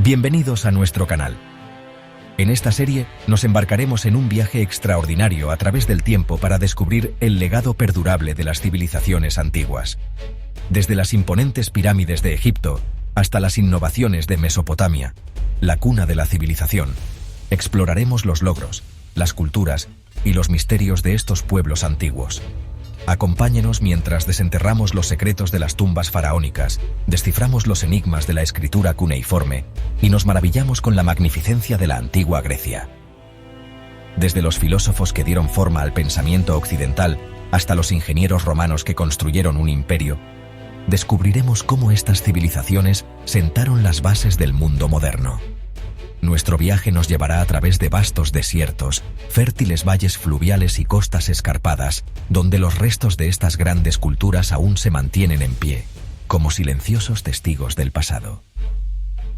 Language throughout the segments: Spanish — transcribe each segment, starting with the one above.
Bienvenidos a nuestro canal. En esta serie nos embarcaremos en un viaje extraordinario a través del tiempo para descubrir el legado perdurable de las civilizaciones antiguas. Desde las imponentes pirámides de Egipto hasta las innovaciones de Mesopotamia, la cuna de la civilización, exploraremos los logros, las culturas y los misterios de estos pueblos antiguos. Acompáñenos mientras desenterramos los secretos de las tumbas faraónicas, desciframos los enigmas de la escritura cuneiforme y nos maravillamos con la magnificencia de la antigua Grecia. Desde los filósofos que dieron forma al pensamiento occidental hasta los ingenieros romanos que construyeron un imperio, descubriremos cómo estas civilizaciones sentaron las bases del mundo moderno. Nuestro viaje nos llevará a través de vastos desiertos, fértiles valles fluviales y costas escarpadas, donde los restos de estas grandes culturas aún se mantienen en pie, como silenciosos testigos del pasado.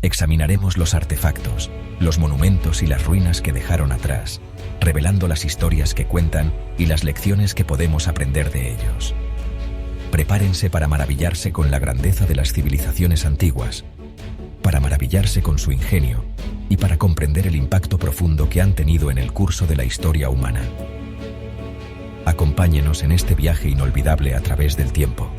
Examinaremos los artefactos, los monumentos y las ruinas que dejaron atrás, revelando las historias que cuentan y las lecciones que podemos aprender de ellos. Prepárense para maravillarse con la grandeza de las civilizaciones antiguas, para maravillarse con su ingenio y para comprender el impacto profundo que han tenido en el curso de la historia humana. Acompáñenos en este viaje inolvidable a través del tiempo.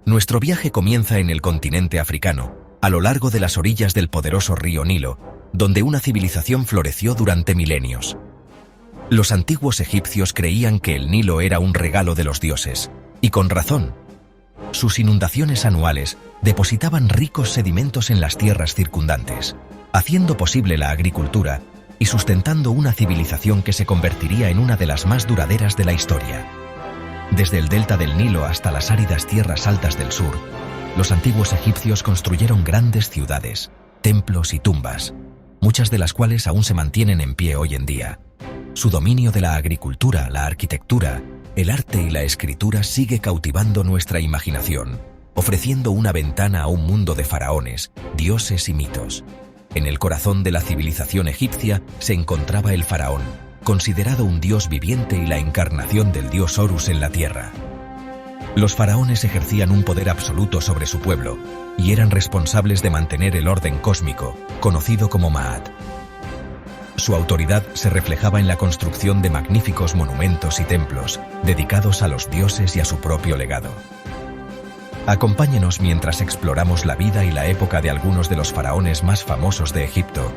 Nuestro viaje comienza en el continente africano, a lo largo de las orillas del poderoso río Nilo, donde una civilización floreció durante milenios. Los antiguos egipcios creían que el Nilo era un regalo de los dioses, y con razón. Sus inundaciones anuales depositaban ricos sedimentos en las tierras circundantes, haciendo posible la agricultura y sustentando una civilización que se convertiría en una de las más duraderas de la historia. Desde el delta del Nilo hasta las áridas tierras altas del sur, los antiguos egipcios construyeron grandes ciudades, templos y tumbas, muchas de las cuales aún se mantienen en pie hoy en día. Su dominio de la agricultura, la arquitectura, el arte y la escritura sigue cautivando nuestra imaginación, ofreciendo una ventana a un mundo de faraones, dioses y mitos. En el corazón de la civilización egipcia se encontraba el faraón, considerado un dios viviente y la encarnación del dios Horus en la tierra. Los faraones ejercían un poder absoluto sobre su pueblo y eran responsables de mantener el orden cósmico, conocido como Ma'at. Su autoridad se reflejaba en la construcción de magníficos monumentos y templos, dedicados a los dioses y a su propio legado. Acompáñenos mientras exploramos la vida y la época de algunos de los faraones más famosos de Egipto,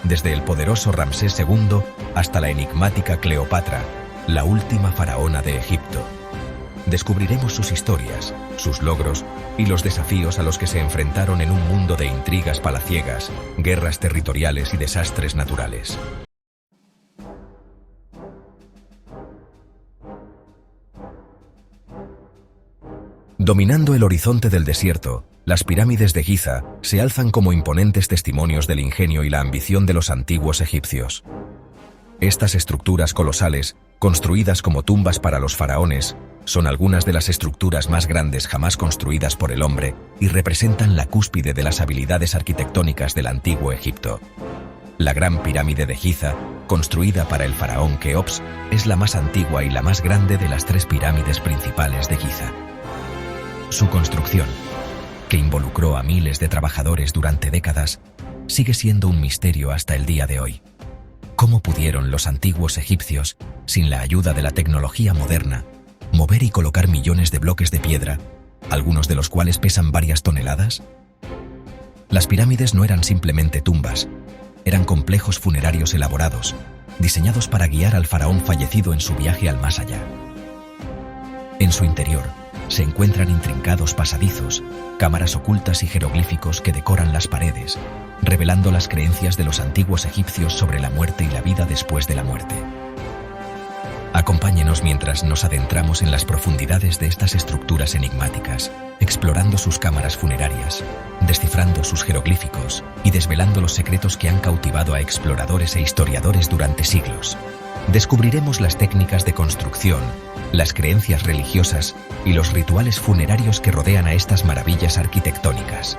desde el poderoso Ramsés II hasta la enigmática Cleopatra, la última faraona de Egipto. Descubriremos sus historias, sus logros y los desafíos a los que se enfrentaron en un mundo de intrigas palaciegas, guerras territoriales y desastres naturales. Dominando el horizonte del desierto, las pirámides de Giza se alzan como imponentes testimonios del ingenio y la ambición de los antiguos egipcios. Estas estructuras colosales, construidas como tumbas para los faraones, son algunas de las estructuras más grandes jamás construidas por el hombre y representan la cúspide de las habilidades arquitectónicas del antiguo Egipto. La Gran Pirámide de Giza, construida para el faraón Keops, es la más antigua y la más grande de las tres pirámides principales de Giza. Su construcción, que involucró a miles de trabajadores durante décadas, sigue siendo un misterio hasta el día de hoy. ¿Cómo pudieron los antiguos egipcios, sin la ayuda de la tecnología moderna, mover y colocar millones de bloques de piedra, algunos de los cuales pesan varias toneladas? Las pirámides no eran simplemente tumbas, eran complejos funerarios elaborados, diseñados para guiar al faraón fallecido en su viaje al más allá. En su interior se encuentran intrincados pasadizos, cámaras ocultas y jeroglíficos que decoran las paredes, revelando las creencias de los antiguos egipcios sobre la muerte y la vida después de la muerte. Acompáñenos mientras nos adentramos en las profundidades de estas estructuras enigmáticas, explorando sus cámaras funerarias, descifrando sus jeroglíficos y desvelando los secretos que han cautivado a exploradores e historiadores durante siglos. Descubriremos las técnicas de construcción, las creencias religiosas y los rituales funerarios que rodean a estas maravillas arquitectónicas.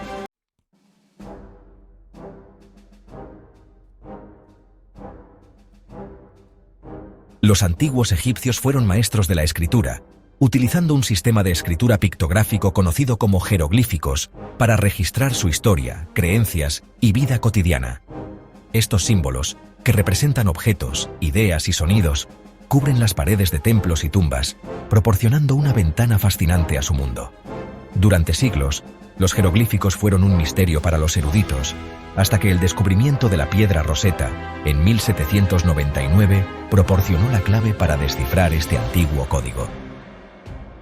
Los antiguos egipcios fueron maestros de la escritura, utilizando un sistema de escritura pictográfico conocido como jeroglíficos para registrar su historia, creencias y vida cotidiana. Estos símbolos, que representan objetos, ideas y sonidos, cubren las paredes de templos y tumbas, proporcionando una ventana fascinante a su mundo. Durante siglos, los jeroglíficos fueron un misterio para los eruditos, hasta que el descubrimiento de la piedra Rosetta, en 1799, proporcionó la clave para descifrar este antiguo código.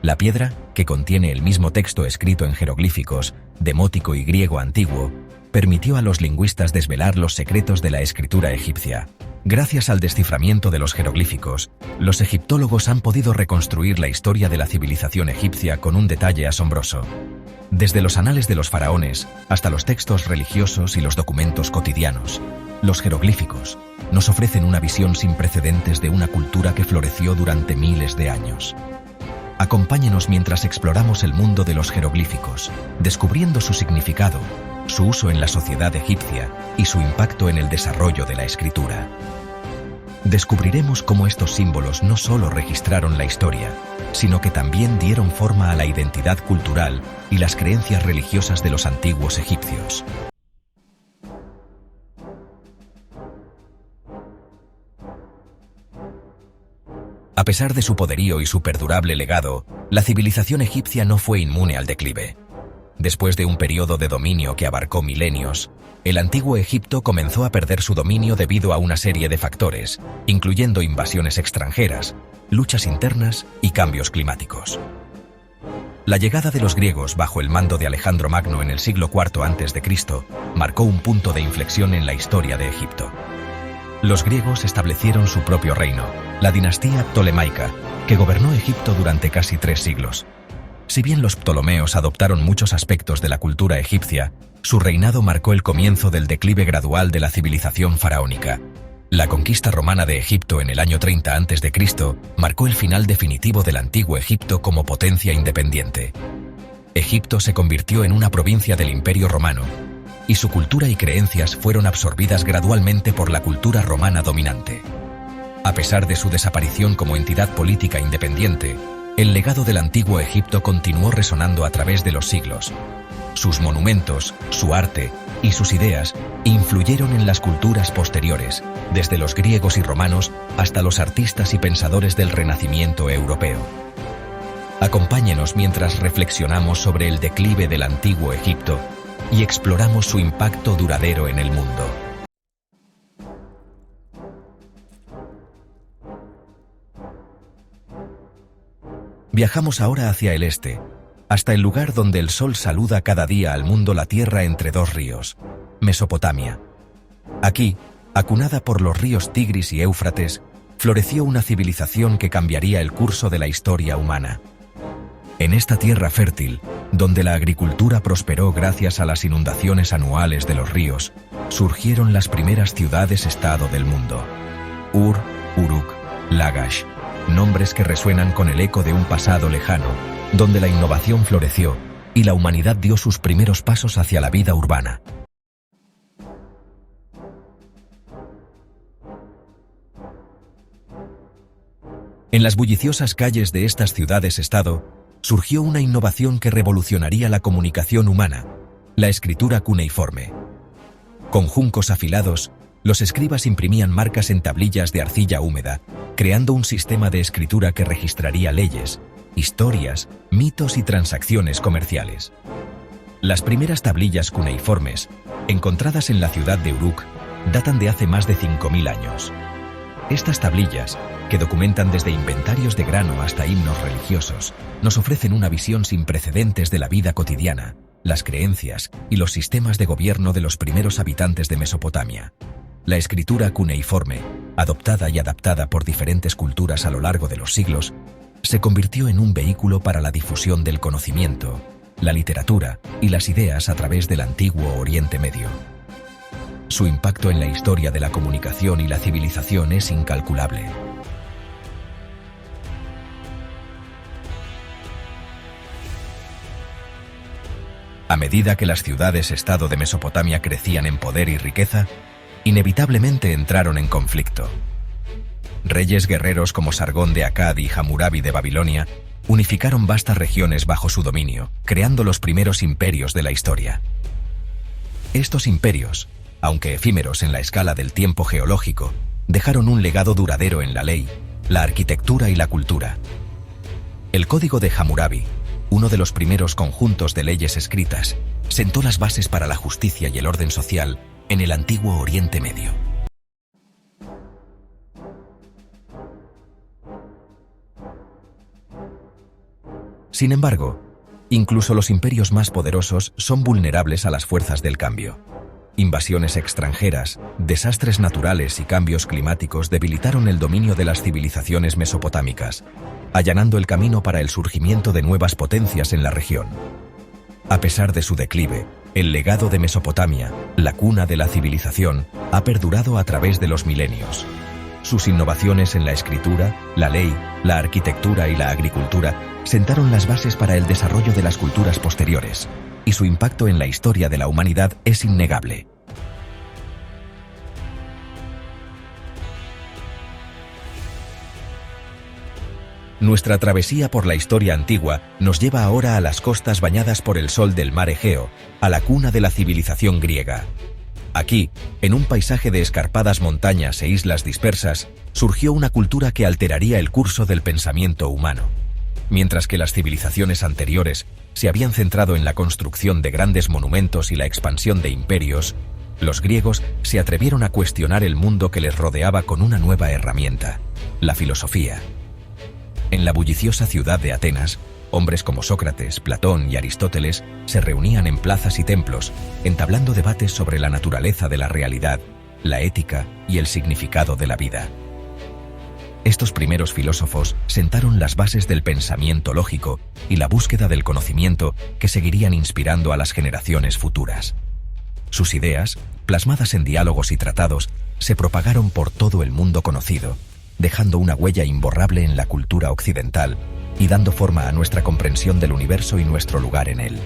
La piedra, que contiene el mismo texto escrito en jeroglíficos, demótico y griego antiguo, permitió a los lingüistas desvelar los secretos de la escritura egipcia. Gracias al desciframiento de los jeroglíficos, los egiptólogos han podido reconstruir la historia de la civilización egipcia con un detalle asombroso. Desde los anales de los faraones hasta los textos religiosos y los documentos cotidianos, los jeroglíficos nos ofrecen una visión sin precedentes de una cultura que floreció durante miles de años. Acompáñenos mientras exploramos el mundo de los jeroglíficos, descubriendo su significado, su uso en la sociedad egipcia y su impacto en el desarrollo de la escritura. Descubriremos cómo estos símbolos no solo registraron la historia, sino que también dieron forma a la identidad cultural y las creencias religiosas de los antiguos egipcios. A pesar de su poderío y su perdurable legado, la civilización egipcia no fue inmune al declive. Después de un periodo de dominio que abarcó milenios, el antiguo Egipto comenzó a perder su dominio debido a una serie de factores, incluyendo invasiones extranjeras, luchas internas y cambios climáticos. La llegada de los griegos bajo el mando de Alejandro Magno en el siglo IV a.C. marcó un punto de inflexión en la historia de Egipto. Los griegos establecieron su propio reino, la dinastía ptolemaica, que gobernó Egipto durante casi 3 siglos. Si bien los ptolomeos adoptaron muchos aspectos de la cultura egipcia, su reinado marcó el comienzo del declive gradual de la civilización faraónica. La conquista romana de Egipto en el año 30 a.C. marcó el final definitivo del antiguo Egipto como potencia independiente. Egipto se convirtió en una provincia del Imperio Romano, y su cultura y creencias fueron absorbidas gradualmente por la cultura romana dominante. A pesar de su desaparición como entidad política independiente, el legado del antiguo Egipto continuó resonando a través de los siglos. Sus monumentos, su arte y sus ideas influyeron en las culturas posteriores, desde los griegos y romanos hasta los artistas y pensadores del Renacimiento europeo. Acompáñenos mientras reflexionamos sobre el declive del antiguo Egipto y exploramos su impacto duradero en el mundo. Viajamos ahora hacia el este, hasta el lugar donde el sol saluda cada día al mundo, la tierra entre 2 ríos, Mesopotamia. Aquí, acunada por los ríos Tigris y Éufrates, floreció una civilización que cambiaría el curso de la historia humana. En esta tierra fértil, donde la agricultura prosperó gracias a las inundaciones anuales de los ríos, surgieron las primeras ciudades-estado del mundo. Ur, Uruk, Lagash, nombres que resuenan con el eco de un pasado lejano, donde la innovación floreció y la humanidad dio sus primeros pasos hacia la vida urbana. En las bulliciosas calles de estas ciudades-estado, surgió una innovación que revolucionaría la comunicación humana, la escritura cuneiforme. Con juncos afilados, los escribas imprimían marcas en tablillas de arcilla húmeda, creando un sistema de escritura que registraría leyes, historias, mitos y transacciones comerciales. Las primeras tablillas cuneiformes, encontradas en la ciudad de Uruk, datan de hace más de 5000 años. Estas tablillas, que documentan desde inventarios de grano hasta himnos religiosos, nos ofrecen una visión sin precedentes de la vida cotidiana, las creencias y los sistemas de gobierno de los primeros habitantes de Mesopotamia. La escritura cuneiforme, adoptada y adaptada por diferentes culturas a lo largo de los siglos, se convirtió en un vehículo para la difusión del conocimiento, la literatura y las ideas a través del antiguo Oriente Medio. Su impacto en la historia de la comunicación y la civilización es incalculable. A medida que las ciudades-estado de Mesopotamia crecían en poder y riqueza, inevitablemente entraron en conflicto. Reyes guerreros como Sargón de Akkad y Hammurabi de Babilonia unificaron vastas regiones bajo su dominio, creando los primeros imperios de la historia. Estos imperios, aunque efímeros en la escala del tiempo geológico, dejaron un legado duradero en la ley, la arquitectura y la cultura. El Código de Hammurabi, uno de los primeros conjuntos de leyes escritas, sentó las bases para la justicia y el orden social en el antiguo Oriente Medio. Sin embargo, incluso los imperios más poderosos son vulnerables a las fuerzas del cambio. Invasiones extranjeras, desastres naturales y cambios climáticos debilitaron el dominio de las civilizaciones mesopotámicas, allanando el camino para el surgimiento de nuevas potencias en la región. A pesar de su declive, el legado de Mesopotamia, la cuna de la civilización, ha perdurado a través de los milenios. Sus innovaciones en la escritura, la ley, la arquitectura y la agricultura sentaron las bases para el desarrollo de las culturas posteriores, y su impacto en la historia de la humanidad es innegable. Nuestra travesía por la historia antigua nos lleva ahora a las costas bañadas por el sol del mar Egeo, a la cuna de la civilización griega. Aquí, en un paisaje de escarpadas montañas e islas dispersas, surgió una cultura que alteraría el curso del pensamiento humano. Mientras que las civilizaciones anteriores se habían centrado en la construcción de grandes monumentos y la expansión de imperios, los griegos se atrevieron a cuestionar el mundo que les rodeaba con una nueva herramienta, la filosofía. En la bulliciosa ciudad de Atenas, hombres como Sócrates, Platón y Aristóteles se reunían en plazas y templos, entablando debates sobre la naturaleza de la realidad, la ética y el significado de la vida. Estos primeros filósofos sentaron las bases del pensamiento lógico y la búsqueda del conocimiento que seguirían inspirando a las generaciones futuras. Sus ideas, plasmadas en diálogos y tratados, se propagaron por todo el mundo conocido, dejando una huella imborrable en la cultura occidental y dando forma a nuestra comprensión del universo y nuestro lugar en él.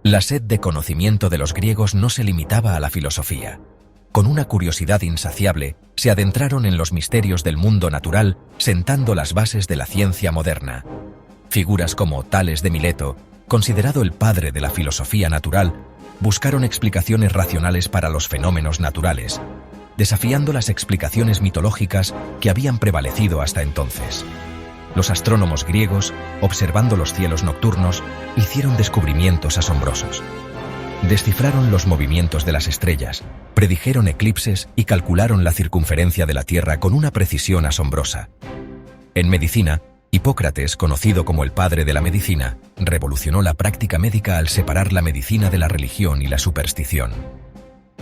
La sed de conocimiento de los griegos no se limitaba a la filosofía. Con una curiosidad insaciable, se adentraron en los misterios del mundo natural, sentando las bases de la ciencia moderna. Figuras como Tales de Mileto, considerado el padre de la filosofía natural, buscaron explicaciones racionales para los fenómenos naturales, desafiando las explicaciones mitológicas que habían prevalecido hasta entonces. Los astrónomos griegos, observando los cielos nocturnos, hicieron descubrimientos asombrosos. Descifraron los movimientos de las estrellas, predijeron eclipses y calcularon la circunferencia de la Tierra con una precisión asombrosa. En medicina, Hipócrates, conocido como el padre de la medicina, revolucionó la práctica médica al separar la medicina de la religión y la superstición.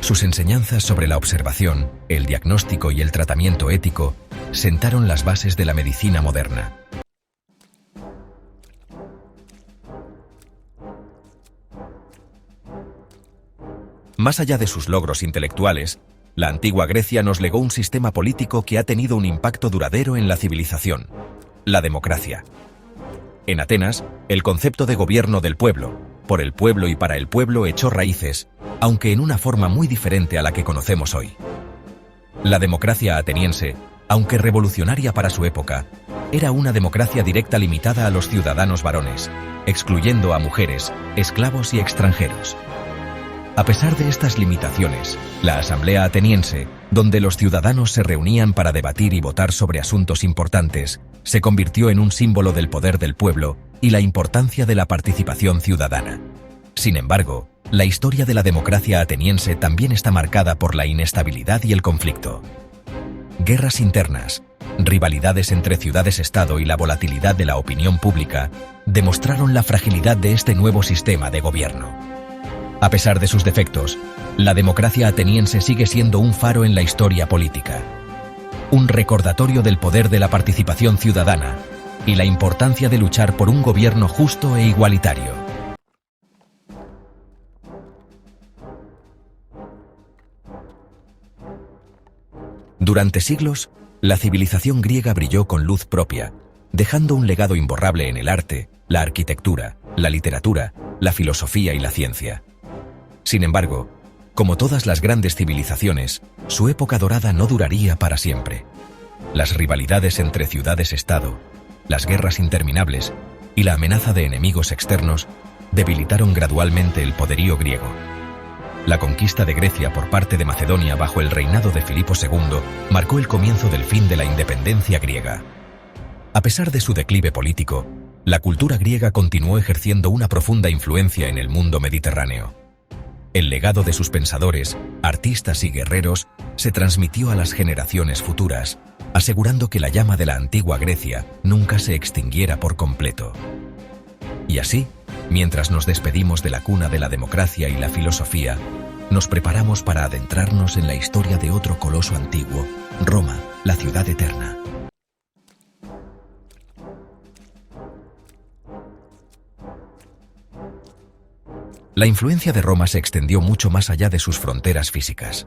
Sus enseñanzas sobre la observación, el diagnóstico y el tratamiento ético sentaron las bases de la medicina moderna. Más allá de sus logros intelectuales, la antigua Grecia nos legó un sistema político que ha tenido un impacto duradero en la civilización: la democracia. En Atenas, el concepto de gobierno del pueblo, por el pueblo y para el pueblo echó raíces, aunque en una forma muy diferente a la que conocemos hoy. La democracia ateniense, aunque revolucionaria para su época, era una democracia directa limitada a los ciudadanos varones, excluyendo a mujeres, esclavos y extranjeros. A pesar de estas limitaciones, la Asamblea Ateniense, donde los ciudadanos se reunían para debatir y votar sobre asuntos importantes, se convirtió en un símbolo del poder del pueblo y la importancia de la participación ciudadana. Sin embargo, la historia de la democracia ateniense también está marcada por la inestabilidad y el conflicto. Guerras internas, rivalidades entre ciudades-estado y la volatilidad de la opinión pública demostraron la fragilidad de este nuevo sistema de gobierno. A pesar de sus defectos, la democracia ateniense sigue siendo un faro en la historia política, un recordatorio del poder de la participación ciudadana y la importancia de luchar por un gobierno justo e igualitario. Durante siglos, la civilización griega brilló con luz propia, dejando un legado imborrable en el arte, la arquitectura, la literatura, la filosofía y la ciencia. Sin embargo, Como todas las grandes civilizaciones, su época dorada no duraría para siempre. Las rivalidades entre ciudades-estado, las guerras interminables y la amenaza de enemigos externos debilitaron gradualmente el poderío griego. La conquista de Grecia por parte de Macedonia bajo el reinado de Filipo II marcó el comienzo del fin de la independencia griega. A pesar de su declive político, la cultura griega continuó ejerciendo una profunda influencia en el mundo mediterráneo. El legado de sus pensadores, artistas y guerreros se transmitió a las generaciones futuras, asegurando que la llama de la antigua Grecia nunca se extinguiera por completo. Y así, mientras nos despedimos de la cuna de la democracia y la filosofía, nos preparamos para adentrarnos en la historia de otro coloso antiguo, Roma, la ciudad eterna. La influencia de Roma se extendió mucho más allá de sus fronteras físicas.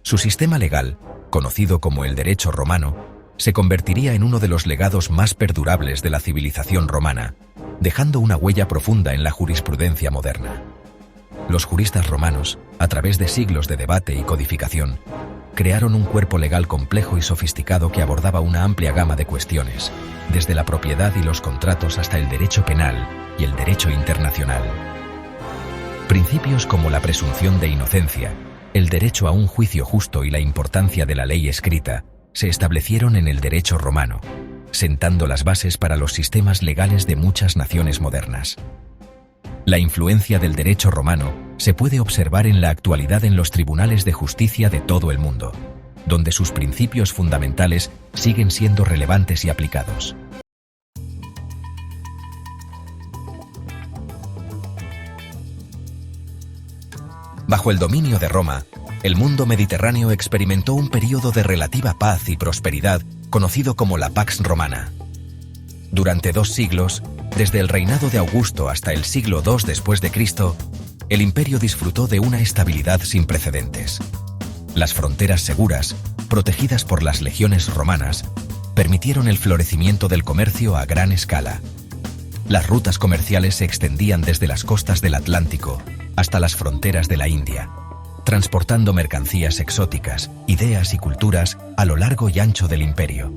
Su sistema legal, conocido como el derecho romano, se convertiría en uno de los legados más perdurables de la civilización romana, dejando una huella profunda en la jurisprudencia moderna. Los juristas romanos, a través de siglos de debate y codificación, crearon un cuerpo legal complejo y sofisticado que abordaba una amplia gama de cuestiones, desde la propiedad y los contratos hasta el derecho penal y el derecho internacional. Principios como la presunción de inocencia, el derecho a un juicio justo y la importancia de la ley escrita se establecieron en el derecho romano, sentando las bases para los sistemas legales de muchas naciones modernas. La influencia del derecho romano se puede observar en la actualidad en los tribunales de justicia de todo el mundo, donde sus principios fundamentales siguen siendo relevantes y aplicados. Bajo el dominio de Roma, el mundo mediterráneo experimentó un período de relativa paz y prosperidad conocido como la Pax Romana. Durante 2 siglos, desde el reinado de Augusto hasta el siglo II después de Cristo, el imperio disfrutó de una estabilidad sin precedentes. Las fronteras seguras, protegidas por las legiones romanas, permitieron el florecimiento del comercio a gran escala. Las rutas comerciales se extendían desde las costas del Atlántico hasta las fronteras de la India, transportando mercancías exóticas, ideas y culturas a lo largo y ancho del imperio.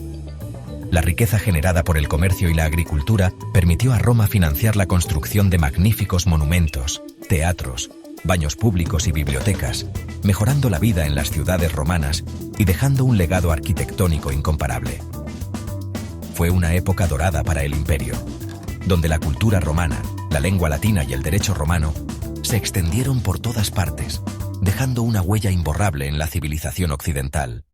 La riqueza generada por el comercio y la agricultura permitió a Roma financiar la construcción de magníficos monumentos, teatros, baños públicos y bibliotecas, mejorando la vida en las ciudades romanas y dejando un legado arquitectónico incomparable. Fue una época dorada para el imperio, donde la cultura romana, la lengua latina y el derecho romano se extendieron por todas partes, dejando una huella imborrable en la civilización occidental.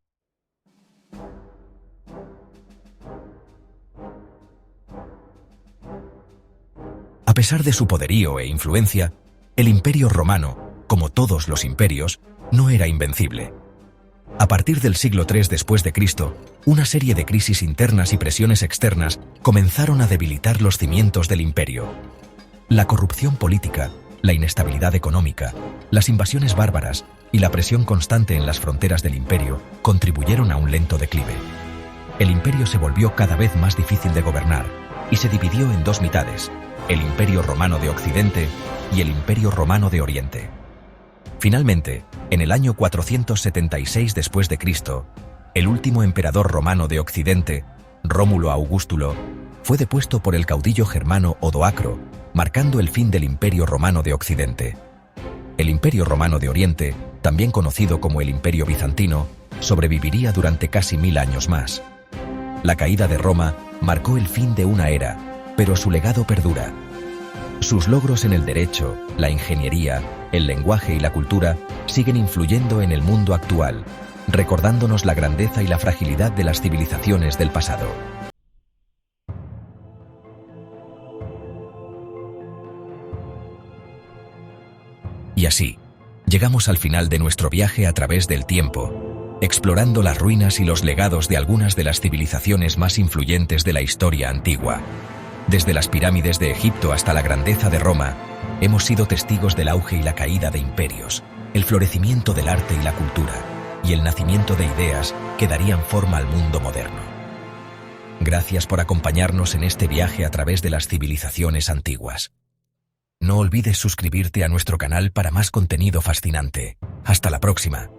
A pesar de su poderío e influencia, el Imperio Romano, como todos los imperios, no era invencible. A partir del siglo III después de Cristo, una serie de crisis internas y presiones externas comenzaron a debilitar los cimientos del imperio. La corrupción política, la inestabilidad económica, las invasiones bárbaras y la presión constante en las fronteras del imperio contribuyeron a un lento declive. El imperio se volvió cada vez más difícil de gobernar y se dividió en 2 mitades, el Imperio Romano de Occidente y el Imperio Romano de Oriente. Finalmente, en el año 476 después de Cristo, el último emperador romano de Occidente, Rómulo Augustulo, fue depuesto por el caudillo germano Odoacro, marcando el fin del Imperio Romano de Occidente. El Imperio Romano de Oriente, también conocido como el Imperio Bizantino, sobreviviría durante casi 1000 años más. La caída de Roma marcó el fin de una era, pero su legado perdura. Sus logros en el derecho, la ingeniería, el lenguaje y la cultura siguen influyendo en el mundo actual, recordándonos la grandeza y la fragilidad de las civilizaciones del pasado. Y así, llegamos al final de nuestro viaje a través del tiempo, explorando las ruinas y los legados de algunas de las civilizaciones más influyentes de la historia antigua. Desde las pirámides de Egipto hasta la grandeza de Roma, hemos sido testigos del auge y la caída de imperios, el florecimiento del arte y la cultura, y el nacimiento de ideas que darían forma al mundo moderno. Gracias por acompañarnos en este viaje a través de las civilizaciones antiguas. No olvides suscribirte a nuestro canal para más contenido fascinante. Hasta la próxima.